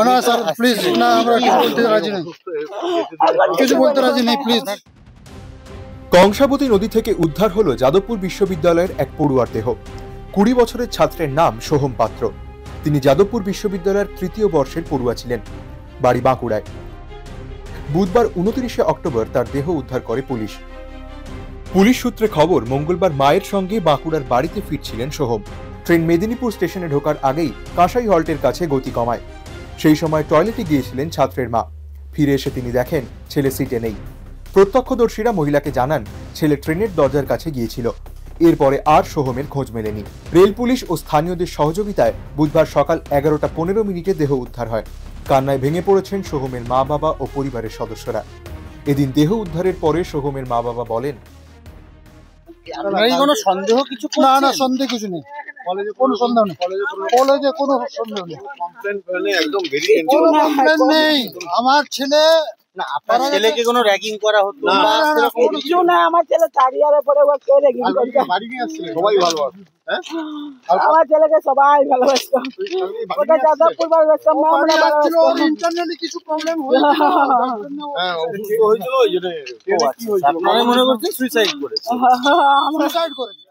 না sir please, না আমরা কিছু বলতে রাজি নই, কিছু বলতে রাজি নেই প্লিজ। কংসাবতী নদী থেকে উদ্ধার হলো যাদবপুর বিশ্ববিদ্যালয়ের এক পড়ুয়ার দেহ। 20 বছরের ছাত্রের নাম সোহম পাত্র। তিনি যাদবপুর বিশ্ববিদ্যালয়ের 3য় বর্ষের পড়ুয়া ছিলেন, বাড়ি বাঁকুড়ায়। বুধবার 29 অক্টোবর তার দেহ উদ্ধার করে পুলিশ। পুলিশ সূত্রে খবর, মঙ্গলবার মায়ের সঙ্গে বাঁকুড়ার বাড়িতে ফিরছিলেন সোহম। ট্রেন মেদিনীপুর স্টেশনে ঢোকার আগেই কাঁসাই হল্টের কাছে গতি কমায়। সেই সময় টয়লেটে গিয়েছিলেন ছাত্রের মা। ফিরে এসে তিনি দেখেন ছেলে সিটে নেই। প্রত্যক্ষদর্শীরা মহিলাকে জানান ছেলে ট্রেনের দরজার কাছে গিয়েছিল। এরপরে আর সোহমের খোঁজ মেলেনি। রেল পুলিশ ও স্থানীয়দের সহযোগিতায় বুধবার সকাল 11:15 দেহ উদ্ধার হয়। কান্নায় ভেঙে পড়েছেন সোহমের মা বাবা ও পরিবারের সদস্যরা। এদিন দেহ উদ্ধারের পরে সোহমের মা বাবা বলেন, কোনো সন্দেহ কিছু? না না, সন্দেহ কিছু নেই, কলেজে কোনো সন্দেহ নেই, কলেজে কোনো সন্দেহ নেই, কোনো কমপ্লেন নেই। আমার ছেলে, না আপনার ছেলেকে কোনো র্যাগিং করা হতো না? কিছু না, আমার ছেলে 4 ইয়ারে পরে ওকে র্যাগিং করছে। বাড়ি নিয়ে আসছিল সবাই ভালোবাসে, হ্যাঁ আমার ছেলেকে সবাই ভালোবাসতো। ওটা যাদবপুর ভালোবাসতাম না, আমরা ভালোবাসতাম। ইন্টারনালি কিছু প্রবলেম হয়েছিল, হ্যাঁ অসুস্থ হয়েছিল, ওই জন্য। আপনারা মনে করছেন সুইসাইড করেছে? সুইসাইড করেছে।